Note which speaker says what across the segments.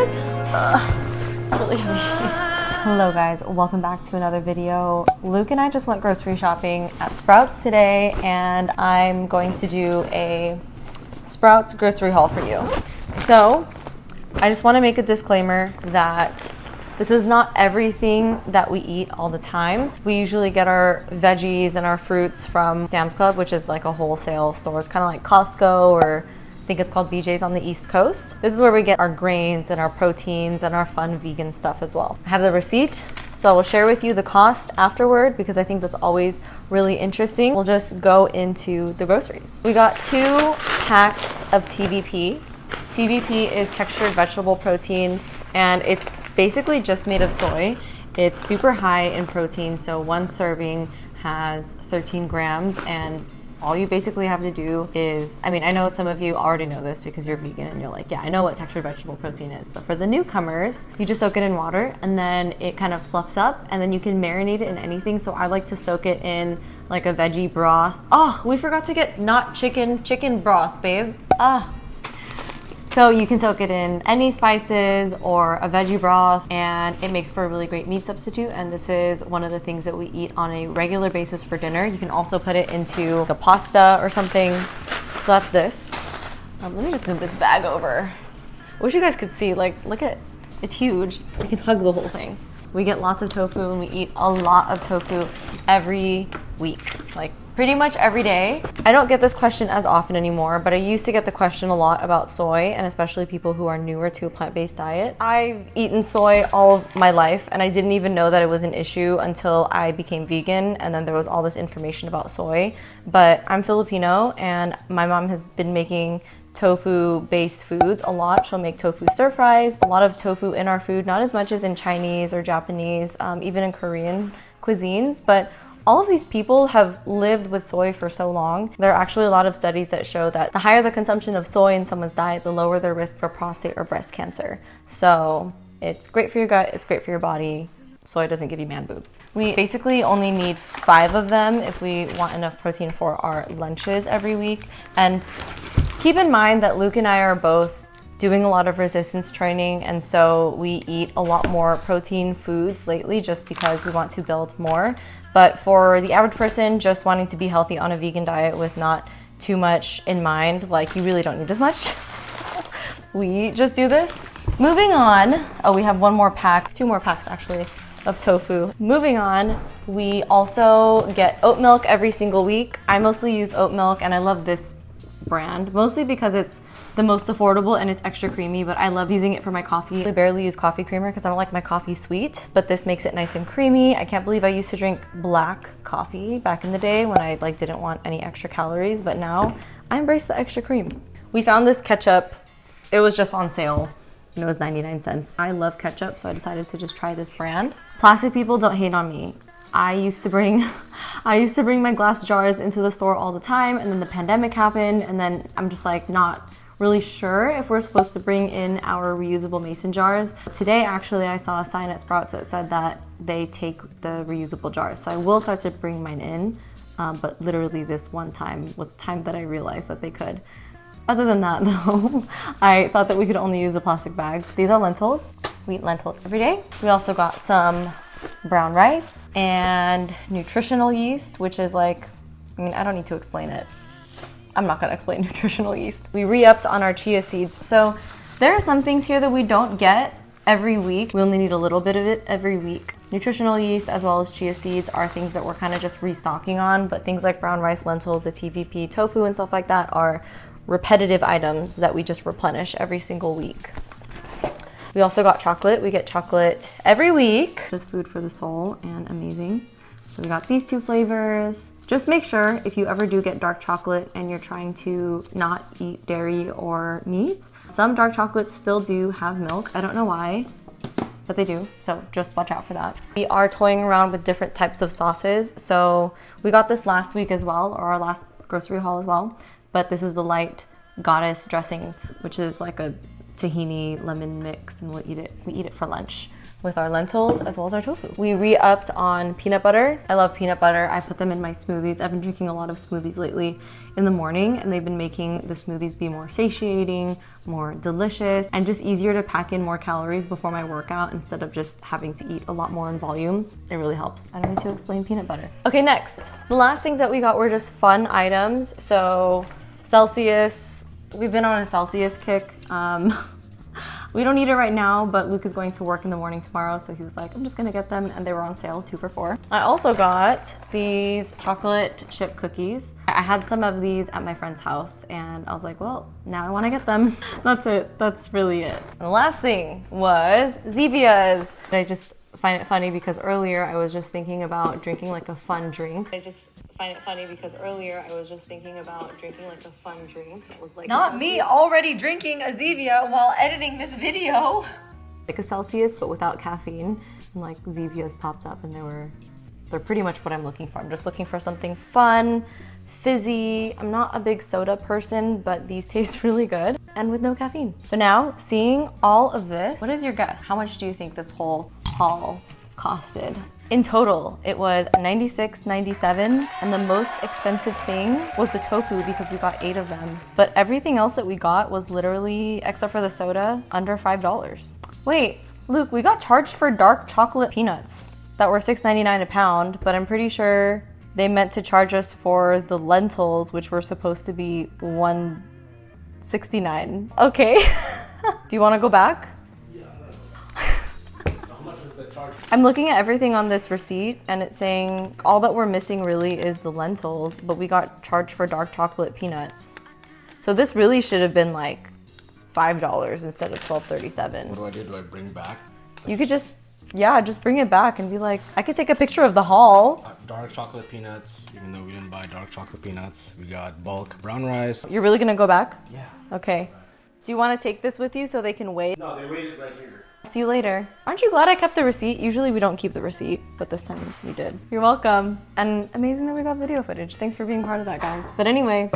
Speaker 1: good? It's really heavy. Hello guys, welcome back to another video. Luke and I just went grocery shopping at Sprouts today, and I'm going to do a Sprouts grocery haul for you. So I just want to make a disclaimer that this is not everything that we eat all the time. We usually get our veggies and our fruits from Sam's Club, which is like a wholesale store. It's kind of like Costco, or I think it's called BJ's on the East Coast. This is where we get our grains and our proteins and our fun vegan stuff as well. I have the receipt, so I will share with you the cost afterward because I think that's always really interesting. We'll just go into the groceries. We got 2 packs of TVP. TVP is textured vegetable protein, and it's basically just made of soy. It's super high in protein, so one serving has 13 grams, and all you basically have to do is, I mean, I know some of you already know this because you're vegan and you're like, yeah, I know what textured vegetable protein is, but for the newcomers, you just soak it in water and then it kind of fluffs up, and then you can marinate it in anything. So I like to soak it in like a veggie broth. Oh, we forgot to get not chicken broth, babe. So you can soak it in any spices or a veggie broth, and it makes for a really great meat substitute. And this is one of the things that we eat on a regular basis for dinner. You can also put it into a pasta or something. So that's this. Let me just move this bag over. I wish you guys could see, like, look at, it's huge. I can hug the whole thing. We get lots of tofu, and we eat a lot of tofu every week, like pretty much every day. I don't get this question as often anymore, but I used to get the question a lot about soy, and especially people who are newer to a plant-based diet. I've eaten soy all of my life, and I didn't even know that it was an issue until I became vegan, and then there was all this information about soy. But I'm Filipino, and my mom has been making tofu-based foods a lot. She'll make tofu stir fries, a lot of tofu in our food, not as much as in Chinese or Japanese, even in Korean cuisines, but all of these people have lived with soy for so long. There are actually a lot of studies that show that the higher the consumption of soy in someone's diet, the lower their risk for prostate or breast cancer. So it's great for your gut, it's great for your body. Soy doesn't give you man boobs. We basically only need 5 of them if we want enough protein for our lunches every week. And keep in mind that Luke and I are both doing a lot of resistance training, and so we eat a lot more protein foods lately just because we want to build more. But for the average person just wanting to be healthy on a vegan diet with not too much in mind, like you really don't need this much, we just do this. Moving on, oh, we have 1 more pack, 2 more packs actually, of tofu. Moving on, we also get oat milk every single week. I mostly use oat milk, and I love this brand, mostly because it's the most affordable and it's extra creamy, but I love using it for my coffee. I barely use coffee creamer because I don't like my coffee sweet, but this makes it nice and creamy. I can't believe I used to drink black coffee back in the day when I didn't want any extra calories, but now I embrace the extra cream. We found this ketchup. It was just on sale and it was 99 cents. I love ketchup, so I decided to just try this brand. Plastic people, don't hate on me. I used to bring my glass jars into the store all the time, and then the pandemic happened, and then I'm just like not really sure if we're supposed to bring in our reusable mason jars. Today, actually, I saw a sign at Sprouts that said that they take the reusable jars. So I will start to bring mine in, but literally this one time was the time that I realized that they could. Other than that though, I thought that we could only use the plastic bags. These are lentils. We eat lentils every day. We also got some brown rice and nutritional yeast, which is like, I mean, I don't need to explain it. I'm not gonna explain nutritional yeast. We re-upped on our chia seeds. So there are some things here that we don't get every week. We only need a little bit of it every week. Nutritional yeast as well as chia seeds are things that we're kind of just restocking on, but things like brown rice, lentils, the TVP, tofu and stuff like that are repetitive items that we just replenish every single week. We also got chocolate. We get chocolate every week. Just food for the soul and amazing. So we got these 2 flavors. Just make sure if you ever do get dark chocolate and you're trying to not eat dairy or meat, some dark chocolates still do have milk. I don't know why, but they do. So just watch out for that. We are toying around with different types of sauces. So we got this last week as well, or our last grocery haul as well. But this is the light goddess dressing, which is like a tahini lemon mix, and we eat it for lunch. with our lentils as well as our tofu. We re-upped on peanut butter. I love peanut butter. I put them in my smoothies. I've been drinking a lot of smoothies lately in the morning, and they've been making the smoothies be more satiating, more delicious, and just easier to pack in more calories before my workout instead of just having to eat a lot more in volume. It really helps. I don't need to explain peanut butter. Okay, next. The last things that we got were just fun items. So Celsius, we've been on a Celsius kick. We don't need it right now, but Luke is going to work in the morning tomorrow, so he was like, I'm just gonna get them, and they were on sale 2 for $4. I also got these chocolate chip cookies. I had some of these at my friend's house, and I was like, well, now I wanna get them. That's it, that's really it. And the last thing was Zevias. I just find it funny because earlier I was just thinking about drinking like a fun drink. I just find it funny because earlier I was just thinking about drinking like a fun drink. It was like
Speaker 2: not me already drinking a Zevia while editing this video.
Speaker 1: Like a Celsius, but without caffeine. And like Zevias popped up, and they're pretty much what I'm looking for. I'm just looking for something fun, fizzy. I'm not a big soda person, but these taste really good and with no caffeine. So now, seeing all of this, what is your guess? How much do you think this whole haul costed? In total, it was $96.97, and the most expensive thing was the tofu because we got 8 of them. But everything else that we got was literally, except for the soda, under $5. Wait, Luke, we got charged for dark chocolate peanuts that were $6.99 a pound, but I'm pretty sure they meant to charge us for the lentils, which were supposed to be $169. Okay. Do you want to go back? I'm looking at everything on this receipt, and it's saying all that we're missing really is the lentils, but we got charged for dark chocolate peanuts. So this really should have been like $5 instead of $12.37.
Speaker 3: What do I do? Do I bring back?
Speaker 1: You could just bring it back and be like, I could take a picture of the haul.
Speaker 3: Dark chocolate peanuts, even though we didn't buy dark chocolate peanuts. We got bulk brown rice.
Speaker 1: You're really gonna go back?
Speaker 3: Yeah.
Speaker 1: Okay. Do you want to take this with you so they can wait?
Speaker 3: No, they waited right here.
Speaker 1: See you later. Aren't you glad I kept the receipt? Usually we don't keep the receipt, but this time we did. You're welcome. And amazing that we got video footage. Thanks for being part of that, guys. But anyway,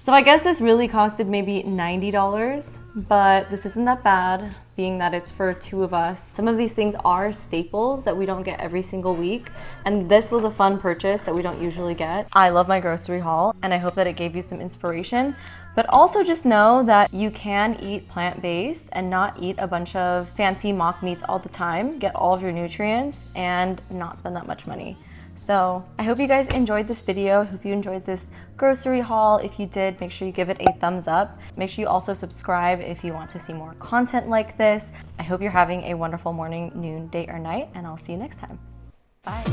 Speaker 1: so I guess this really costed maybe $90, but this isn't that bad, being that it's for 2 of us. Some of these things are staples that we don't get every single week, and this was a fun purchase that we don't usually get. I love my grocery haul, and I hope that it gave you some inspiration. But also just know that you can eat plant-based and not eat a bunch of fancy mock meats all the time, get all of your nutrients, and not spend that much money. So I hope you guys enjoyed this video. I hope you enjoyed this grocery haul. If you did, make sure you give it a thumbs up. Make sure you also subscribe if you want to see more content like this. I hope you're having a wonderful morning, noon, day, or night, and I'll see you next time. Bye.